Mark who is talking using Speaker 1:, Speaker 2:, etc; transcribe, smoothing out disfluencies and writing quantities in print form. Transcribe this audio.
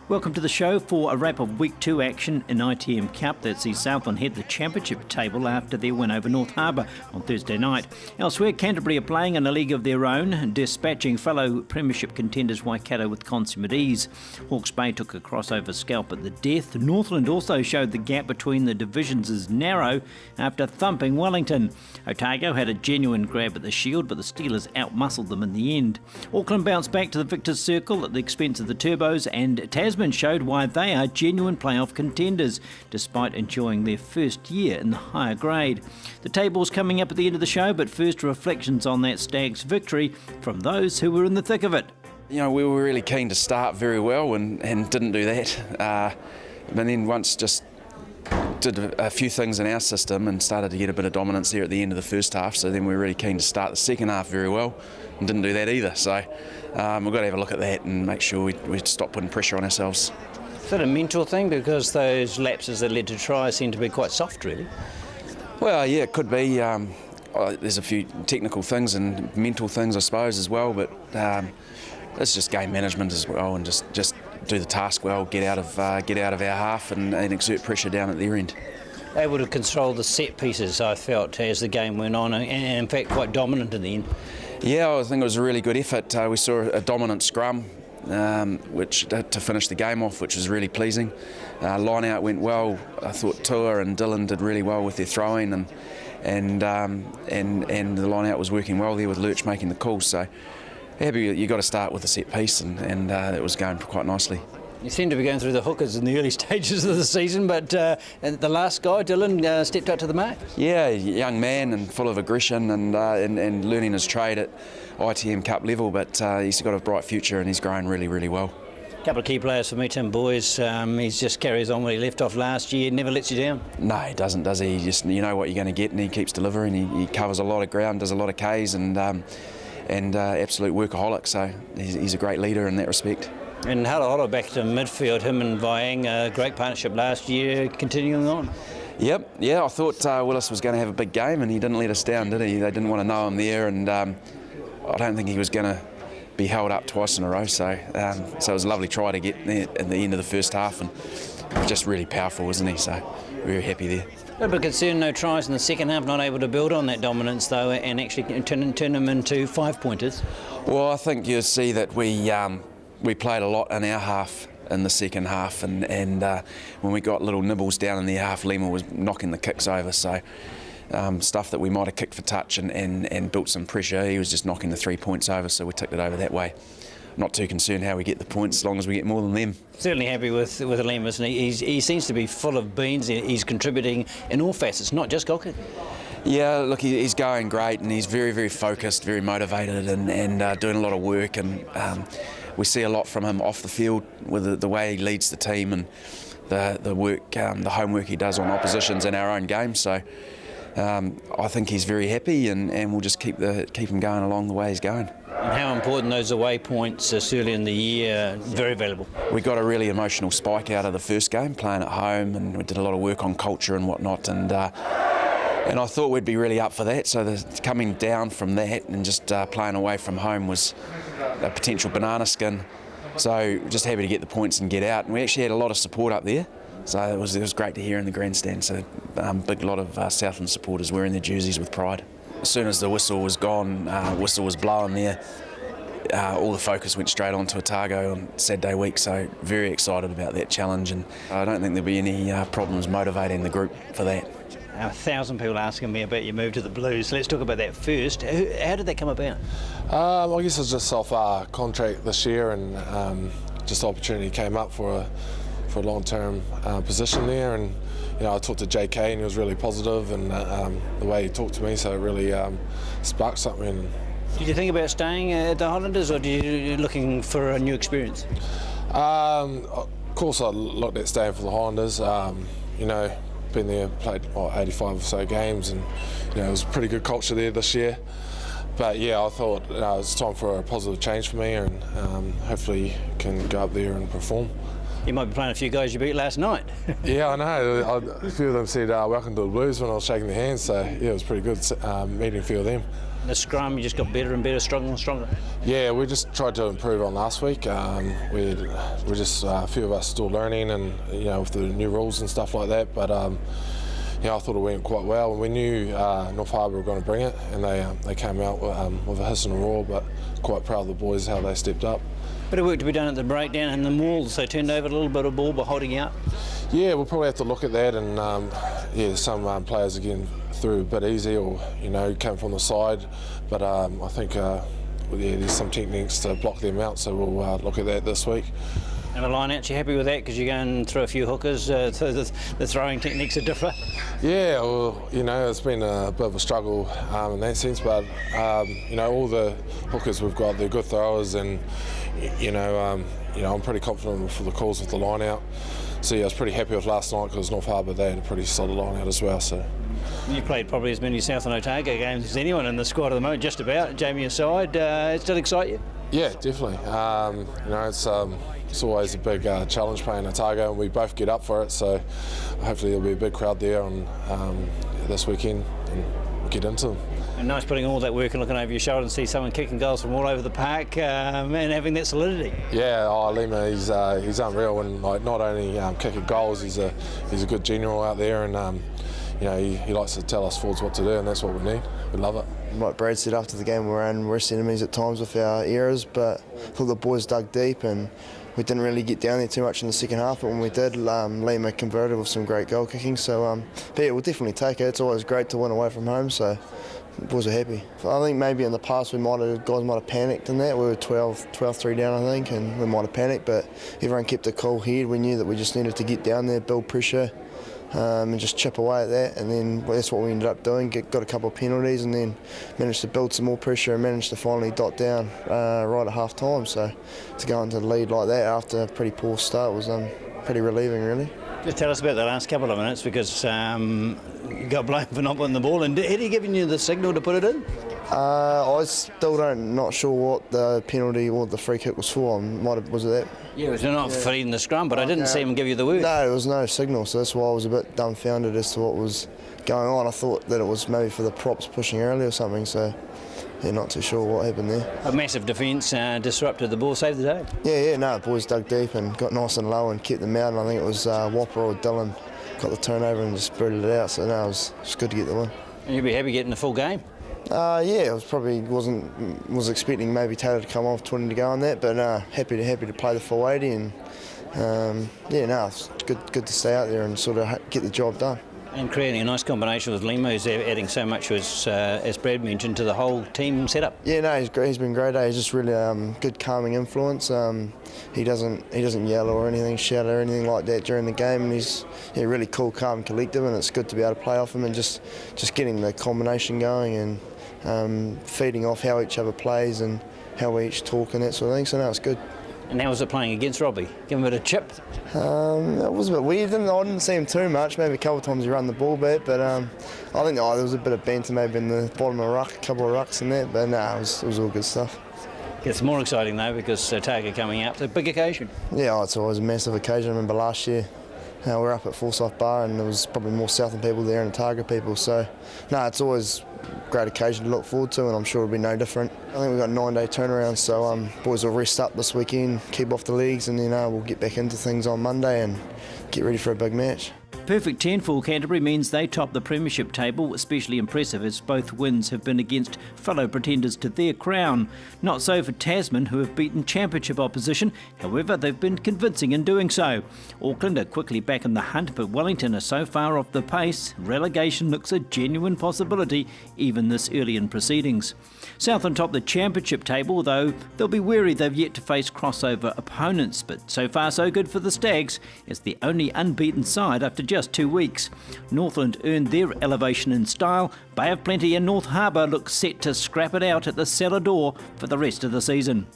Speaker 1: Welcome to the show for a wrap of Week 2 action in ITM Cup that sees Southland head the championship table after their win over North Harbour on Thursday night. Elsewhere, Canterbury are playing in a league of their own, dispatching fellow premiership contenders Waikato with consummate ease. Hawke's Bay took a crossover scalp at the death. Northland also showed the gap between the divisions is narrow after thumping Wellington. Otago had a genuine grab at the shield, but the Steelers outmuscled them in the end. Auckland bounced back to the victor's circle at the expense of the Turbos, and Tasman showed why they are genuine playoff contenders, despite enjoying their first year in the higher grade. The table's coming up at the end of the show, but first reflections on that Stags victory from those who were in the thick of it.
Speaker 2: You know, we were really keen to start very well and didn't do that. But then once just did a few things in our system and started to get a bit of dominance there at the end of the first half, so then we were really keen to start the second half very well and didn't do that either. So we've got to have a look at that and make sure we stop putting pressure on ourselves.
Speaker 3: Is that a mental thing, because those lapses that led to tries seem to be quite soft, really?
Speaker 2: Well, yeah, it could be. There's a few technical things and mental things, I suppose, as well, but it's just game management as well, and just do the task well, get out of our half and exert pressure down at their end.
Speaker 3: Able to control the set pieces, I felt, as the game went on, and in fact quite dominant in the end.
Speaker 2: Yeah, I think it was a really good effort. We saw a dominant scrum, which to finish the game off, which was really pleasing. Line out went well. I thought Tua and Dylan did really well with their throwing, and the line out was working well there with Lurch making the calls. So happy you got to start with a set piece, and it was going quite nicely.
Speaker 3: You seem to be going through the hookers in the early stages of the season, but the last guy, Dylan, stepped up to the mark.
Speaker 2: Yeah, young man and full of aggression and learning his trade at ITM Cup level, but he's got a bright future and he's growing really, really well.
Speaker 3: A couple of key players for me, Tim Boys. He just carries on where he left off last year, never lets you down.
Speaker 2: No, he doesn't, does he? You know what you're going to get, and he keeps delivering. He covers a lot of ground, does a lot of Ks, and absolute workaholic, so he's a great leader in that respect.
Speaker 3: And Hala back to midfield, him and Viang, a great partnership last year, continuing on.
Speaker 2: Yep, yeah, I thought Willis was going to have a big game and he didn't let us down, did he? They didn't want to know him there, and I don't think he was going to be held up twice in a row, so it was a lovely try to get there at the end of the first half, and just really powerful, wasn't he? So very happy there.
Speaker 3: A bit concerned, no tries in the second half, not able to build on that dominance though, and actually turn them into 5-pointers.
Speaker 2: Well, I think you'll see that we played a lot in our half in the second half, and when we got little nibbles down in the half, Lima was knocking the kicks over, so stuff that we might have kicked for touch and built some pressure, he was just knocking the 3 points over, so we ticked it over that way. Not too concerned how we get the points as long as we get more than them.
Speaker 3: Certainly happy with Lima, isn't he? He seems to be full of beans. He's contributing in all facets, not just goal kicking.
Speaker 2: Yeah, look, he's going great, and he's very, very focused, very motivated, and doing a lot of work, and we see a lot from him off the field with the way he leads the team and the work, the homework he does on oppositions in our own game. So I think he's very happy, and we'll just keep him going along the way he's going.
Speaker 3: And how important those away points early in the year, very valuable. We
Speaker 2: got a really emotional spike out of the first game, playing at home, and we did a lot of work on culture and whatnot, and I thought we'd be really up for that, so coming down from that and just playing away from home was a potential banana skin. So just happy to get the points and get out. And we actually had a lot of support up there, so it was great to hear in the grandstand. So big lot of Southland supporters wearing their jerseys with pride. As soon as the whistle was gone, whistle was blowing there, all the focus went straight on to Otago on Saturday week, so very excited about that challenge, and I don't think there'll be any problems motivating the group for that.
Speaker 3: 1,000 people asking me about your move to the Blues. Let's talk about that first. How did that come about?
Speaker 4: I guess it was just off our contract this year, and just the opportunity came up for a long-term position there, and I talked to JK and he was really positive, and the way he talked to me, so it really sparked something.
Speaker 3: Did you think about staying at the Highlanders, or did you looking for a new experience?
Speaker 4: Of course, I looked at staying for the Highlanders. Been there, played 85 or so games, and it was a pretty good culture there this year. But yeah, I thought it was time for a positive change for me, and hopefully can go up there and perform.
Speaker 3: You might be playing a few guys you beat last night.
Speaker 4: Yeah, I know. A few of them said welcome to the Blues when I was shaking their hands, so yeah, it was pretty good meeting a few of them.
Speaker 3: the scrum, you just got better and better, stronger and stronger.
Speaker 4: Yeah, we just tried to improve on last week. We're just a few of us still learning, and with the new rules and stuff like that. But I thought it went quite well. We knew North Harbour were going to bring it, and they came out with a hiss and a roar. But quite proud of the boys how they stepped up.
Speaker 3: Bit of work to be done at the breakdown and the mauls. They turned over a little bit of ball by holding out.
Speaker 4: Yeah, we'll probably have to look at that, and some players are getting through a bit easy, or came from the side. But I think there's some techniques to block them out, so we'll look at that this week.
Speaker 3: And the line-outs, you happy with that? Because you're going through a few hookers, so the throwing techniques are different.
Speaker 4: Yeah, well, it's been a bit of a struggle in that sense, but all the hookers we've got, they're good throwers, and I'm pretty confident for the calls with the line-out. So I was pretty happy with last night because North Harbour, they had a pretty solid line-out as well. So.
Speaker 3: You played probably as many Southland Otago games as anyone in the squad at the moment, just about. Jamie aside, it still excite you? Yeah,
Speaker 4: definitely. It's always a big challenge playing Otago, and we both get up for it. So hopefully there'll be a big crowd there on this weekend, and we'll get into them.
Speaker 3: And nice putting all that work and looking over your shoulder and see someone kicking goals from all over the park and having that solidity.
Speaker 4: Yeah, Lima, he's unreal, and not only kicking goals, he's a good general out there, and he likes to tell us forwards what to do, and that's what we need. We love it.
Speaker 5: Like Brad said, after the game, we were in worst enemies at times with our errors, but I thought the boys dug deep, and we didn't really get down there too much in the second half, but when we did, Lima converted with some great goal kicking. So, but yeah, we'll definitely take it. It's always great to win away from home, so the boys are happy. I think maybe in the past guys might have panicked in that. We were 12-3 down, I think, and we might have panicked, but everyone kept a cool head. We knew that we just needed to get down there, build pressure, and just chip away at that, and then that's what we ended up doing. Got a couple of penalties, and then managed to build some more pressure and managed to finally dot down right at half time. So to go into the lead like that after a pretty poor start was pretty relieving, really.
Speaker 3: Just tell us about the last couple of minutes, because you got blamed for not putting the ball in. Had he given you the signal to put it in?
Speaker 5: I still not sure what the penalty or the free kick was for. Was it that?
Speaker 3: Yeah, it was not feeding the scrum, but I didn't see him give you the word.
Speaker 5: No, there was no signal, so that's why I was a bit dumbfounded as to what was going on. I thought that it was maybe for the props pushing early or something, so yeah, not too sure what happened there.
Speaker 3: A massive defence disrupted the ball, saved the day.
Speaker 5: Yeah, the boys dug deep and got nice and low and kept them out, and I think it was Whopper or Dylan got the turnover and just booted it out, so no, it was good to get the win.
Speaker 3: And you'd be happy getting the full game?
Speaker 5: I was expecting maybe Taylor to come off 20 to go on that, but happy to play the full 80, and it's good to stay out there and sort of get the job done.
Speaker 3: And creating a nice combination with Lima, who's adding so much, as Brad mentioned, to the whole team setup.
Speaker 5: Yeah, no, he's great. He's been great. He's just really good calming influence. He doesn't yell or anything, shout or anything like that during the game, and he's really cool, calm, collective, and it's good to be able to play off him and just getting the combination going and feeding off how each other plays and how we each talk and that sort of thing. So no, it's good.
Speaker 3: And how was it playing against Robbie? Give him a bit of chip?
Speaker 5: It was a bit weird. I didn't see him too much. Maybe a couple of times he run the ball back, but I think there was a bit of banter maybe in the bottom of the ruck, a couple of rucks and that, but no, it was all good stuff.
Speaker 3: It's more exciting though because Otago coming out. It's a big occasion.
Speaker 5: Yeah, it's always a massive occasion. I remember last year we were up at Forsyth Bar and there was probably more Southland people there and Otago people, so no, it's always a great occasion to look forward to, and I'm sure it'll be no different. I think we've got a 9-day turnaround, so boys will rest up this weekend, keep off the leagues, and then we'll get back into things on Monday and get ready for a big match.
Speaker 1: Perfect 10 for Canterbury means they top the premiership table, especially impressive as both wins have been against fellow pretenders to their crown. Not so for Tasman, who have beaten championship opposition, however they've been convincing in doing so. Auckland are quickly back in the hunt, but Wellington are so far off the pace, relegation looks a genuine possibility even this early in proceedings. Southland top the championship table, though they'll be wary they've yet to face crossover opponents, but so far so good for the Stags, as the only unbeaten side after just 2 weeks. Northland earned their elevation in style. Bay of Plenty and North Harbour look set to scrap it out at the cellar door for the rest of the season.